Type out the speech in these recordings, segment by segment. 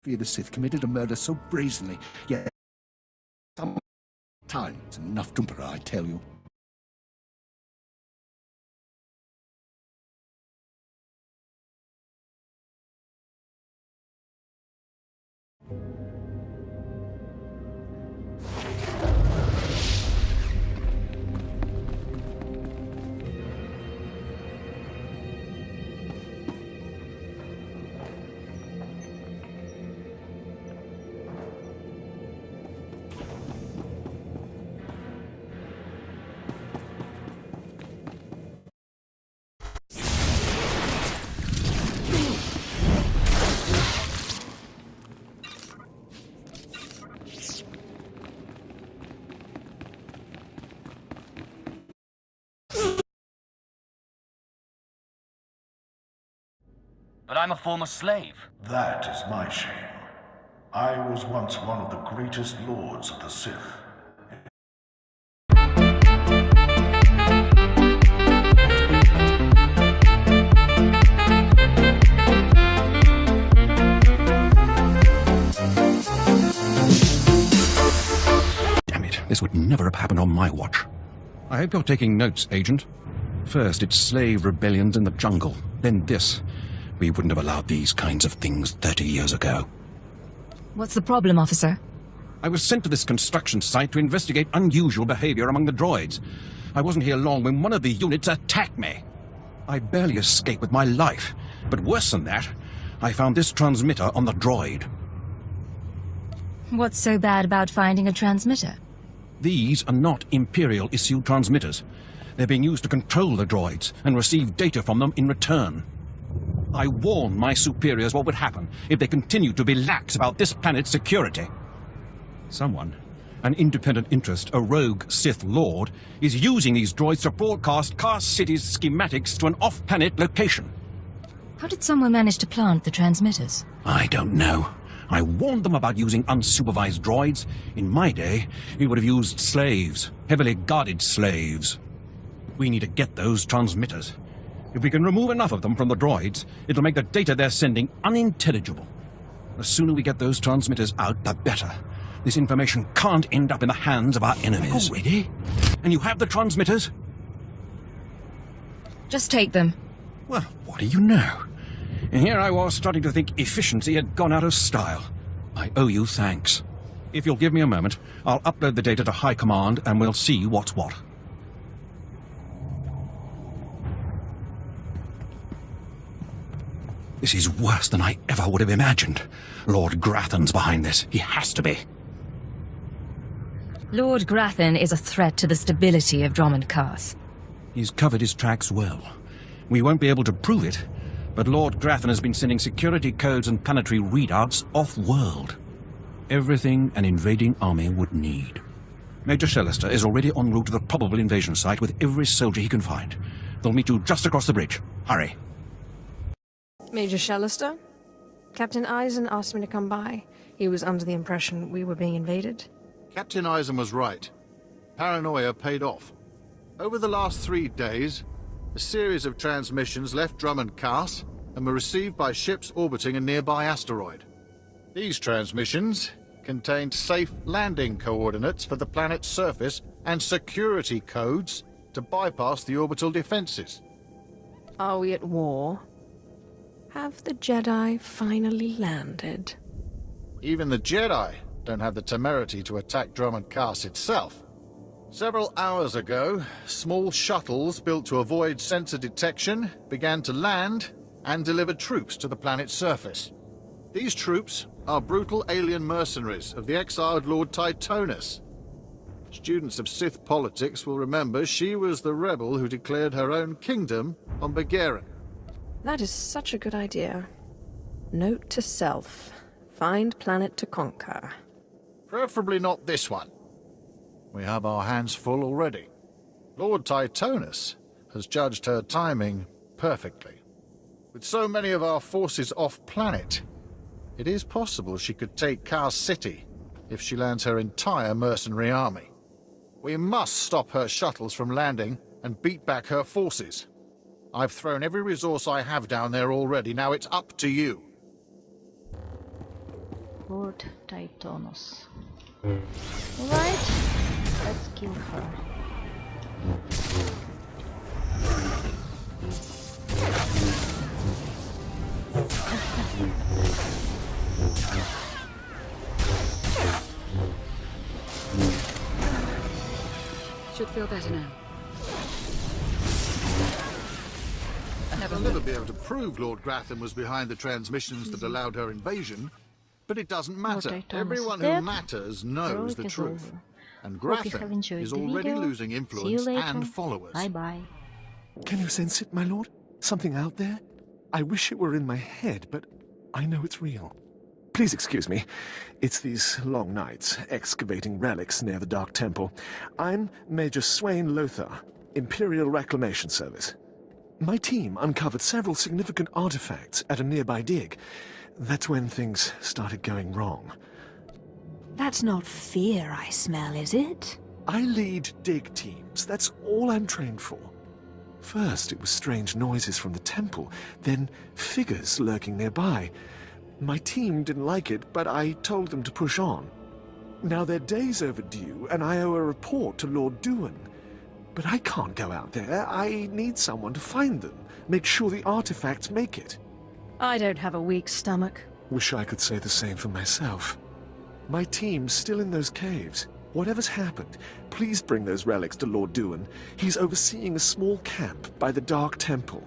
The Sith committed a murder so brazenly, yet sometimes enough to emperor, I tell you. But I'm a former slave. That is my shame. I was once one of the greatest lords of the Sith. Damn it, this would never have happened on my watch. I hope you're taking notes, Agent. First, it's slave rebellions in the jungle. Then this. We wouldn't have allowed these kinds of things 30 years ago. What's the problem, officer? I was sent to this construction site to investigate unusual behavior among the droids. I wasn't here long when one of the units attacked me. I barely escaped with my life, but worse than that, I found this transmitter on the droid. What's so bad about finding a transmitter? These are not Imperial-issued transmitters. They're being used to control the droids and receive data from them in return. I warned my superiors what would happen if they continued to be lax about this planet's security. Someone, an independent interest, a rogue Sith Lord, is using these droids to broadcast Cast City's schematics to an off-planet location. How did someone manage to plant the transmitters? I don't know. I warned them about using unsupervised droids. In my day, we would have used slaves, heavily guarded slaves. We need to get those transmitters. If we can remove enough of them from the droids, it'll make the data they're sending unintelligible. The sooner we get those transmitters out, the better. This information can't end up in the hands of our enemies. Already? And you have the transmitters? Just take them. Well, what do you know? And here I was starting to think efficiency had gone out of style. I owe you thanks. If you'll give me a moment, I'll upload the data to High Command and we'll see what's what. This is worse than I ever would have imagined. Lord Grathan's behind this. He has to be. Lord Grathan is a threat to the stability of Drummond Cast. He's covered his tracks well. We won't be able to prove it, but Lord Grathan has been sending security codes and planetary readouts off-world. Everything an invading army would need. Major Shellister is already en route to the probable invasion site with every soldier he can find. They'll meet you just across the bridge. Hurry. Major Shellister? Captain Eisen asked me to come by. He was under the impression we were being invaded. Captain Eisen was right. Paranoia paid off. Over the last 3 days, a series of transmissions left Drummond Cast and were received by ships orbiting a nearby asteroid. These transmissions contained safe landing coordinates for the planet's surface and security codes to bypass the orbital defenses. Are we at war? Have the Jedi finally landed? Even the Jedi don't have the temerity to attack Drummond Cast itself. Several hours ago, small shuttles built to avoid sensor detection began to land and deliver troops to the planet's surface. These troops are brutal alien mercenaries of the exiled Lord Titonus. Students of Sith politics will remember she was the rebel who declared her own kingdom on Begarin. That is such a good idea. Note to self. Find planet to conquer. Preferably not this one. We have our hands full already. Lord Titonus has judged her timing perfectly. With so many of our forces off-planet, it is possible she could take Cast City if she lands her entire mercenary army. We must stop her shuttles from landing and beat back her forces. I've thrown every resource I have down there already. Now it's up to you. Lord Titanus. Alright, let's kill her. Should feel better now. I'll never be able to prove Lord Gratham was behind the transmissions that allowed her invasion, but it doesn't matter. Titanus Everyone dead. who matters knows Heroic the is truth. over. And Hope you have Gratham enjoyed is the already video. losing See you influence later. and followers. Bye bye. Can you sense it, my lord? Something out there? I wish it were in my head, but I know it's real. Please excuse me. It's these long nights, excavating relics near the Dark Temple. I'm Major Swain Lothar, Imperial Reclamation Service. My team uncovered several significant artifacts at a nearby dig. That's when things started going wrong. That's not fear I smell, is it? I lead dig teams. That's all I'm trained for. First, it was strange noises from the temple, then figures lurking nearby. My team didn't like it, but I told them to push on. Now they're days overdue, and I owe a report to Lord Duan. But I can't go out there. I need someone to find them, make sure the artifacts make it. I don't have a weak stomach. Wish I could say the same for myself. My team's still in those caves. Whatever's happened, please bring those relics to Lord Duan. He's overseeing a small camp by the Dark Temple.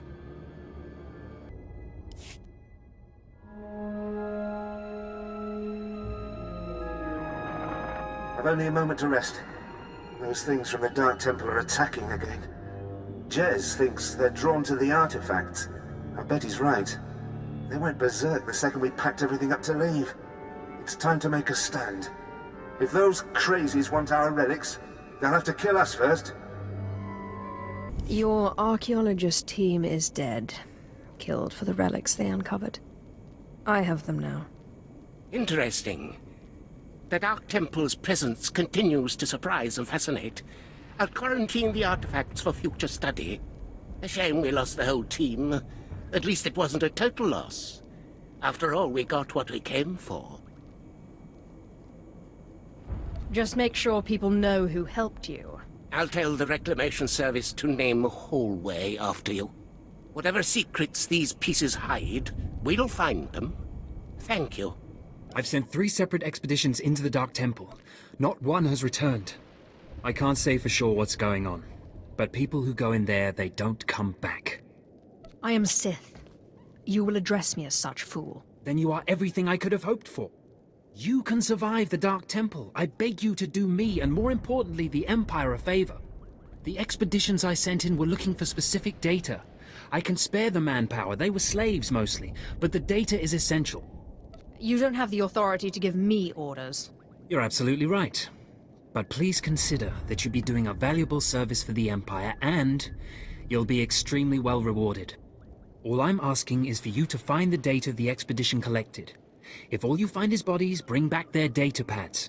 I've only a moment to rest. Those things from the Dark Temple are attacking again. Jez thinks they're drawn to the artifacts. I bet he's right. They went berserk the second we packed everything up to leave. It's time to make a stand. If those crazies want our relics, they'll have to kill us first. Your archaeologist team is dead. Killed for the relics they uncovered. I have them now. Interesting. The Dark Temple's presence continues to surprise and fascinate. I'll quarantine the artifacts for future study. A shame we lost the whole team. At least it wasn't a total loss. After all, we got what we came for. Just make sure people know who helped you. I'll tell the Reclamation Service to name Hallway after you. Whatever secrets these pieces hide, we'll find them. Thank you. I've sent 3 separate expeditions into the Dark Temple. Not one has returned. I can't say for sure what's going on, but people who go in there, they don't come back. I am Sith. You will address me as such, fool. Then you are everything I could have hoped for. You can survive the Dark Temple. I beg you to do me, and more importantly, the Empire a favor. The expeditions I sent in were looking for specific data. I can spare the manpower, they were slaves mostly, but the data is essential. You don't have the authority to give me orders. You're absolutely right. But please consider that you'll be doing a valuable service for the Empire, and you'll be extremely well rewarded. All I'm asking is for you to find the data the expedition collected. If all you find is bodies, bring back their data pads.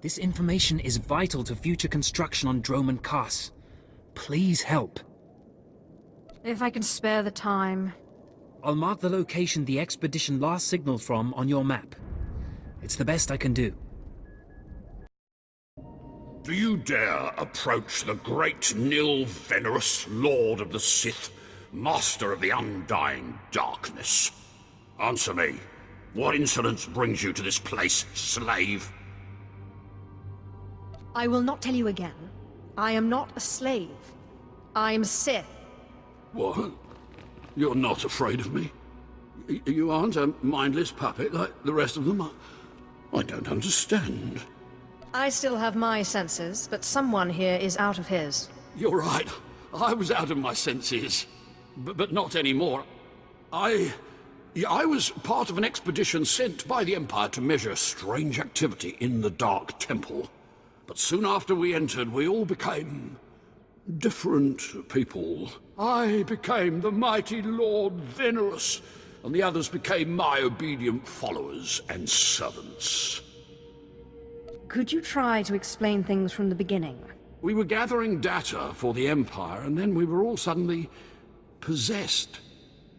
This information is vital to future construction on Droman Kaas. Please help. If I can spare the time. I'll mark the location the expedition last signaled from on your map. It's the best I can do. Do you dare approach the great Nil Venerus, Lord of the Sith, Master of the Undying Darkness? Answer me. What insolence brings you to this place, slave? I will not tell you again. I am not a slave. I'm Sith. What? You're not afraid of me? You aren't a mindless puppet like the rest of them? I don't understand. I still have my senses, but someone here is out of his. You're right. I was out of my senses. But not anymore. I was part of an expedition sent by the Empire to measure strange activity in the Dark Temple. But soon after we entered, we all became different people. I became the mighty Lord Venerus, and the others became my obedient followers and servants. Could you try to explain things from the beginning? We were gathering data for the Empire, and then we were all suddenly possessed.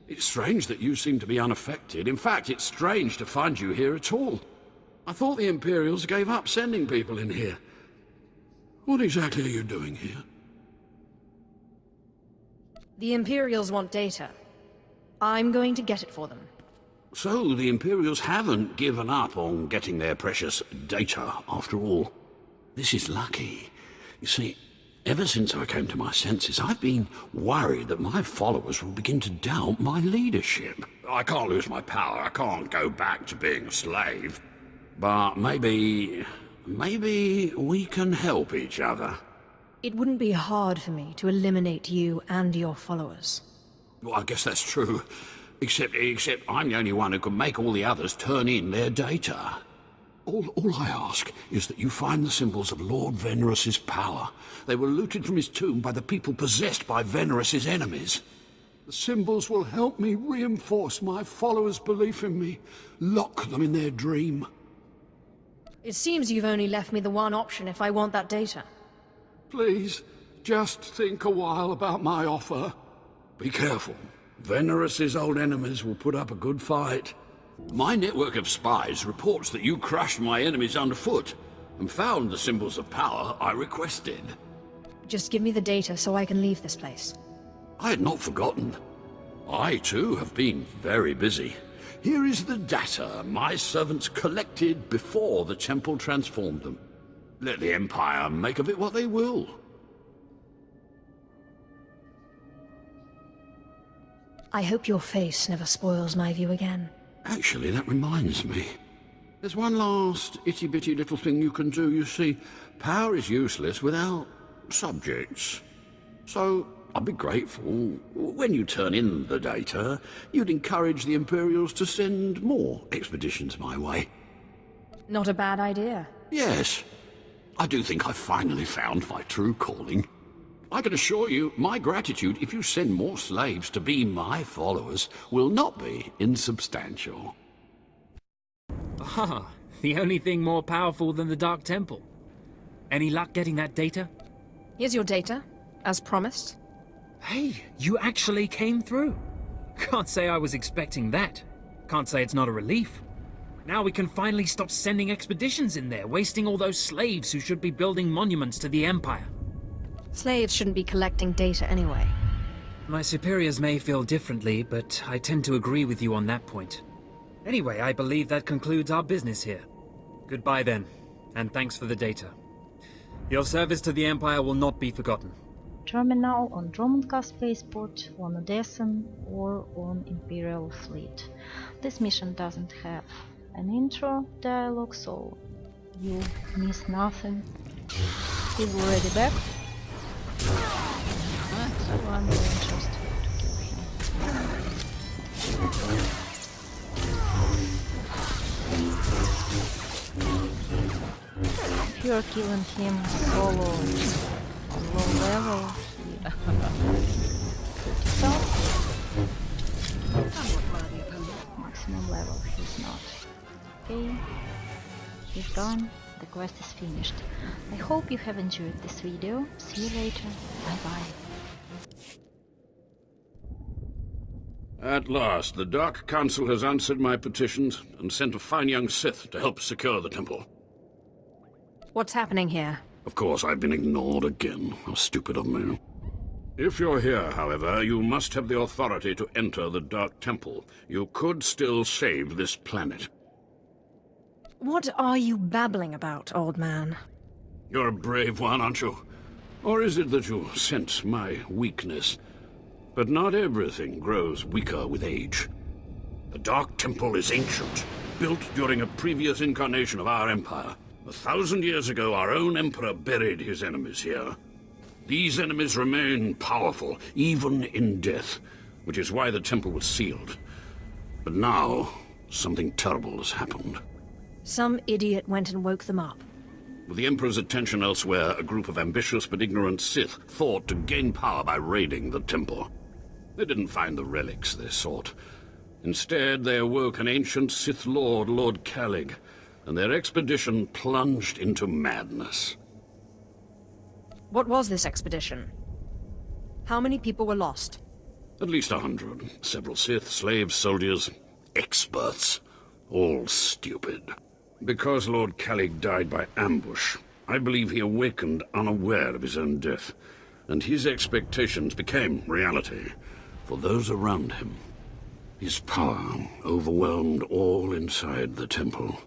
It's strange that you seem to be unaffected. In fact, it's strange to find you here at all. I thought the Imperials gave up sending people in here. What exactly are you doing here? The Imperials want data. I'm going to get it for them. So the Imperials haven't given up on getting their precious data, after all. This is lucky. You see, ever since I came to my senses, I've been worried that my followers will begin to doubt my leadership. I can't lose my power. I can't go back to being a slave. But maybe we can help each other. It wouldn't be hard for me to eliminate you and your followers. Well, I guess that's true. Except I'm the only one who can make all the others turn in their data. All I ask is that you find the symbols of Lord Venerous's power. They were looted from his tomb by the people possessed by Venerous's enemies. The symbols will help me reinforce my followers' belief in me, lock them in their dream. It seems you've only left me the one option if I want that data. Please, just think a while about my offer. Be careful. Venerous's old enemies will put up a good fight. My network of spies reports that you crushed my enemies underfoot and found the symbols of power I requested. Just give me the data so I can leave this place. I had not forgotten. I, too, have been very busy. Here is the data my servants collected before the temple transformed them. Let the Empire make of it what they will. I hope your face never spoils my view again. Actually, that reminds me. There's one last itty-bitty little thing you can do. You see, power is useless without subjects. So, I'd be grateful when you turn in the data, you'd encourage the Imperials to send more expeditions my way. Not a bad idea. Yes. I do think I've finally found my true calling. I can assure you, my gratitude if you send more slaves to be my followers will not be insubstantial. Ah, the only thing more powerful than the Dark Temple. Any luck getting that data? Here's your data, as promised. Hey, you actually came through. Can't say I was expecting that. Can't say it's not a relief. Now we can finally stop sending expeditions in there, wasting all those slaves who should be building monuments to the Empire. Slaves shouldn't be collecting data anyway. My superiors may feel differently, but I tend to agree with you on that point. Anyway, I believe that concludes our business here. Goodbye then, and thanks for the data. Your service to the Empire will not be forgotten. Terminal on Dromonka spaceport, on Odessan, or on Imperial fleet. This mission doesn't have an intro dialogue, so you miss nothing. He's already back. So I'm very interested to kill him. If you're killing him solo on low level, maximum level he's not. Okay, he's gone. The quest is finished. I hope you have enjoyed this video. See you later. Bye bye. At last, the Dark Council has answered my petitions and sent a fine young Sith to help secure the temple. What's happening here? Of course, I've been ignored again. How stupid of me. If you're here, however, you must have the authority to enter the Dark Temple. You could still save this planet. What are you babbling about, old man? You're a brave one, aren't you? Or is it that you sense my weakness? But not everything grows weaker with age. The Dark Temple is ancient, built during a previous incarnation of our empire. 1,000 years ago, our own emperor buried his enemies here. These enemies remain powerful, even in death, which is why the temple was sealed. But now, something terrible has happened. Some idiot went and woke them up. With the Emperor's attention elsewhere, a group of ambitious but ignorant Sith thought to gain power by raiding the temple. They didn't find the relics they sought. Instead, they awoke an ancient Sith Lord, Lord Calig, and their expedition plunged into madness. What was this expedition? How many people were lost? At least 100. Several Sith, slaves, soldiers, experts. All stupid. Because Lord Calig died by ambush, I believe he awakened unaware of his own death, and his expectations became reality for those around him. His power overwhelmed all inside the temple,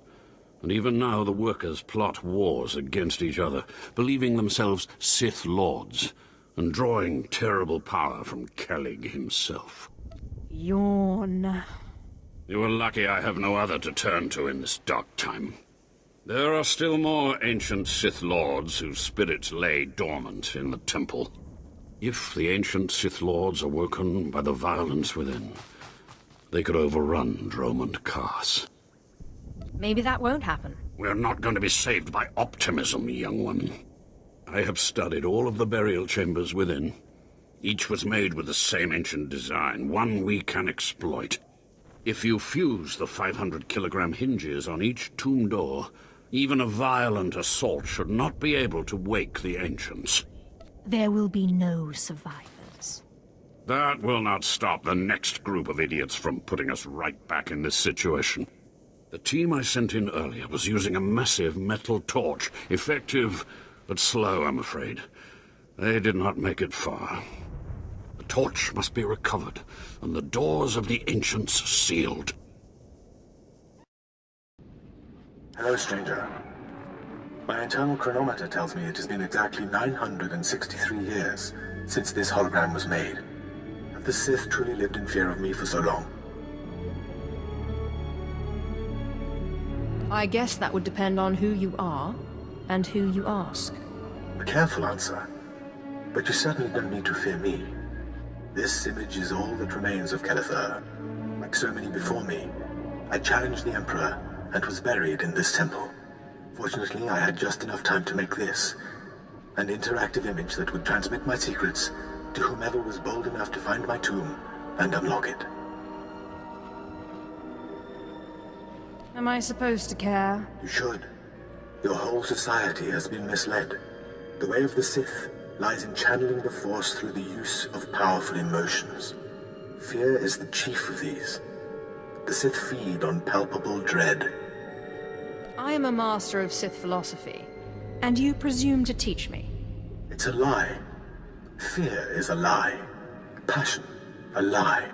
and even now the workers plot wars against each other, believing themselves Sith Lords, and drawing terrible power from Calig himself. Yawn. You are lucky I have no other to turn to in this dark time. There are still more ancient Sith Lords whose spirits lay dormant in the temple. If the ancient Sith Lords are woken by the violence within, they could overrun Dromund Kaas. Maybe that won't happen. We're not going to be saved by optimism, young one. I have studied all of the burial chambers within. Each was made with the same ancient design, one we can exploit. If you fuse the 500-kilogram hinges on each tomb door, even a violent assault should not be able to wake the ancients. There will be no survivors. That will not stop the next group of idiots from putting us right back in this situation. The team I sent in earlier was using a massive metal torch. Effective, but slow, I'm afraid. They did not make it far. The torch must be recovered, and the doors of the ancients sealed. Hello, stranger. My internal chronometer tells me it has been exactly 963 years since this hologram was made. Have the Sith truly lived in fear of me for so long? I guess that would depend on who you are, and who you ask. A careful answer. But you certainly don't need to fear me. This image is all that remains of Kelethur. Like so many before me, I challenged the Emperor and was buried in this temple. Fortunately, I had just enough time to make this, an interactive image that would transmit my secrets to whomever was bold enough to find my tomb and unlock it. Am I supposed to care? You should. Your whole society has been misled. The way of the Sith lies in channeling the Force through the use of powerful emotions. Fear is the chief of these. The Sith feed on palpable dread. I am a master of Sith philosophy, and you presume to teach me. It's a lie. Fear is a lie. Passion, a lie.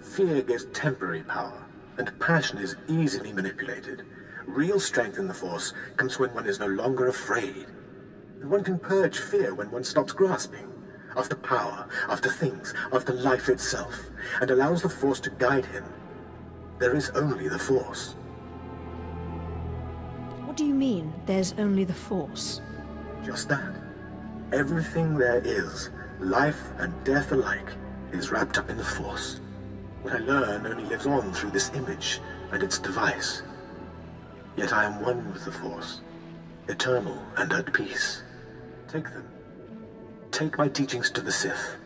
Fear gives temporary power, and passion is easily manipulated. Real strength in the Force comes when one is no longer afraid. And one can purge fear when one stops grasping after power, after things, after life itself, and allows the Force to guide him. There is only the Force. What do you mean, there's only the Force? Just that. Everything there is, life and death alike, is wrapped up in the Force. What I learn only lives on through this image and its device. Yet I am one with the Force, eternal and at peace. Take them. Take my teachings to the Sith.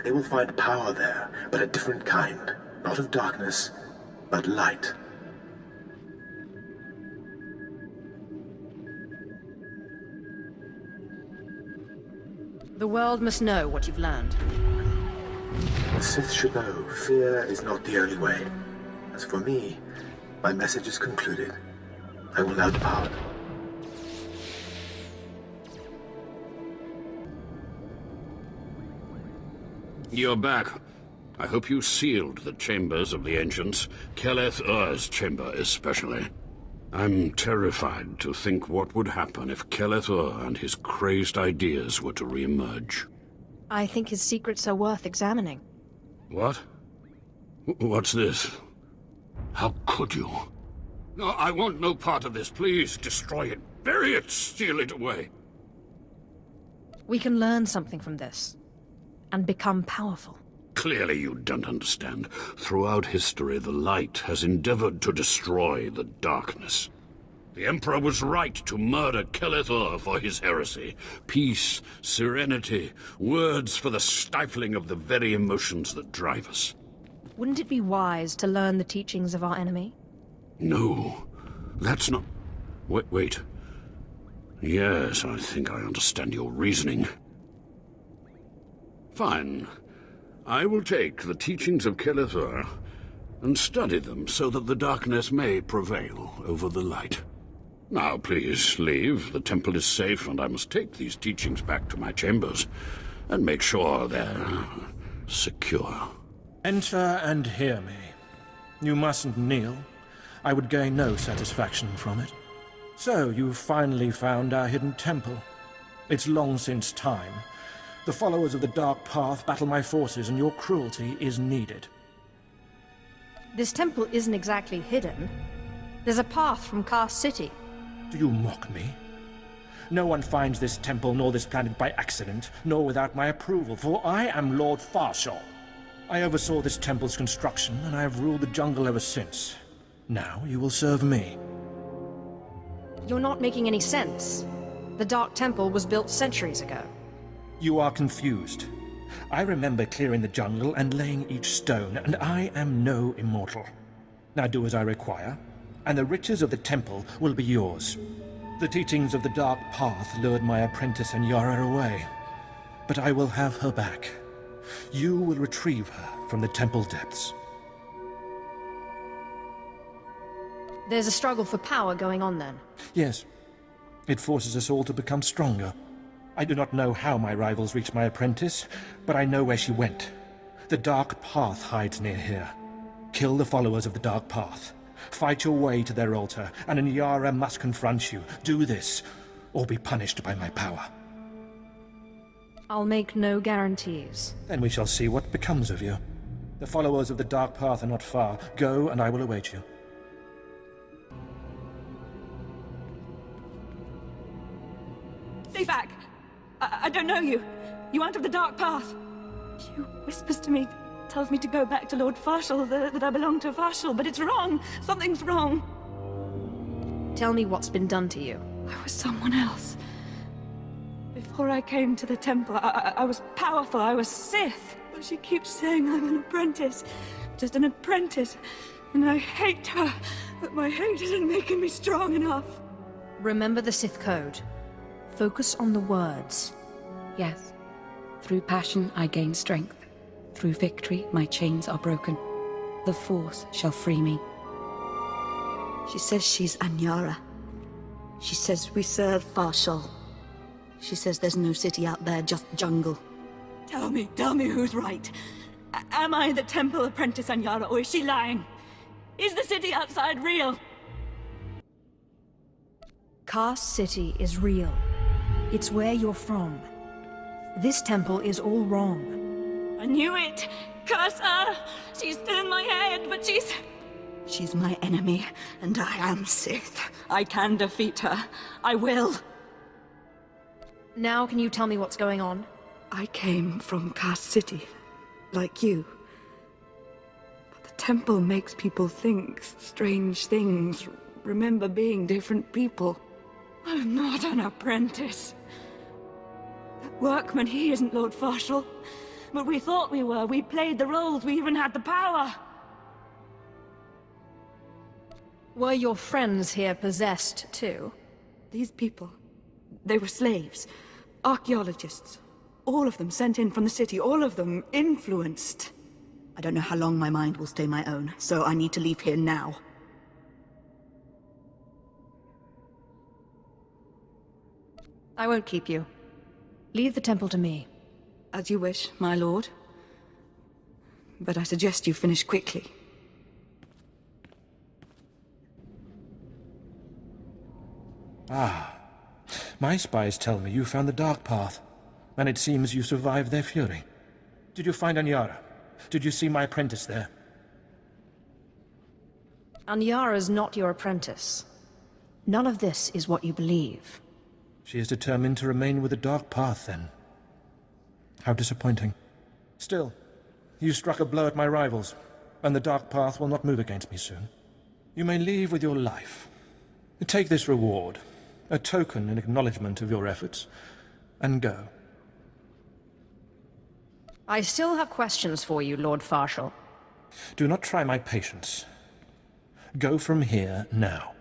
They will find power there, but a different kind. Not of darkness, but light. The world must know what you've learned. The Sith should know fear is not the only way. As for me, my message is concluded. I will now depart. You're back. I hope you sealed the chambers of the ancients, Keleth-Ur's chamber especially. I'm terrified to think what would happen if Keleth-Ur and his crazed ideas were to re-emerge. I think his secrets are worth examining. What? What's this? How could you? No, I want no part of this. Please, destroy it. Bury it. Steal it away. We can learn something from this, and become powerful. Clearly you don't understand. Throughout history, the light has endeavored to destroy the darkness. The Emperor was right to murder Keleth-Ur for his heresy. Peace, serenity, words for the stifling of the very emotions that drive us. Wouldn't it be wise to learn the teachings of our enemy? No, that's not... Wait. Yes, I think I understand your reasoning. Fine. I will take the teachings of Keleth-Ur and study them so that the darkness may prevail over the light. Now, please, leave. The temple is safe, and I must take these teachings back to my chambers and make sure they're secure. Enter and hear me. You mustn't kneel. I would gain no satisfaction from it. So, you've finally found our hidden temple. It's long since time. The followers of the Dark Path battle my forces, and your cruelty is needed. This temple isn't exactly hidden. There's a path from Cast City. Do you mock me? No one finds this temple nor this planet by accident, nor without my approval, for I am Lord Farshall. I oversaw this temple's construction, and I have ruled the jungle ever since. Now you will serve me. You're not making any sense. The Dark Temple was built centuries ago. You are confused. I remember clearing the jungle and laying each stone, and I am no immortal. Now do as I require, and the riches of the temple will be yours. The teachings of the Dark Path lured my apprentice Anyara away, but I will have her back. You will retrieve her from the temple depths. There's a struggle for power going on then. Yes. It forces us all to become stronger. I do not know how my rivals reached my apprentice, but I know where she went. The Dark Path hides near here. Kill the followers of the Dark Path. Fight your way to their altar, and Anyara must confront you. Do this, or be punished by my power. I'll make no guarantees. Then we shall see what becomes of you. The followers of the Dark Path are not far. Go, and I will await you. Stay back! I don't know you. You aren't of the Dark Path. She whispers to me, tells me to go back to Lord Farshall, that I belong to Farshall, but it's wrong. Something's wrong. Tell me what's been done to you. I was someone else. Before I came to the temple, I was powerful, I was Sith. But she keeps saying I'm an apprentice. Just an apprentice. And I hate her. But my hate isn't making me strong enough. Remember the Sith Code. Focus on the words. Yes. Through passion, I gain strength. Through victory, my chains are broken. The Force shall free me. She says she's Anyara. She says we serve Farshall. She says there's no city out there, just jungle. Tell me who's right. Am I the temple apprentice Anyara, or is she lying? Is the city outside real? Cast City is real. It's where you're from. This temple is all wrong. I knew it! Curse her! She's still in my head, but she's... She's my enemy, and I am Sith. I can defeat her. I will. Now can you tell me what's going on? I came from Cast City, like you. But the temple makes people think strange things, remember being different people. I'm not an apprentice. That workman, he isn't Lord Farshall. But we thought we were. We played the roles. We even had the power. Were your friends here possessed too? These people, they were slaves. Archaeologists. All of them sent in from the city. All of them influenced. I don't know how long my mind will stay my own, so I need to leave here now. I won't keep you. Leave the temple to me. As you wish, my lord. But I suggest you finish quickly. Ah. My spies tell me you found the Dark Path, and it seems you survived their fury. Did you find Anyara? Did you see my apprentice there? Anyara's not your apprentice. None of this is what you believe. She is determined to remain with the Dark Path, then. How disappointing. Still, you struck a blow at my rivals, and the Dark Path will not move against me soon. You may leave with your life. Take this reward, a token in acknowledgement of your efforts, and go. I still have questions for you, Lord Farshall. Do not try my patience. Go from here now.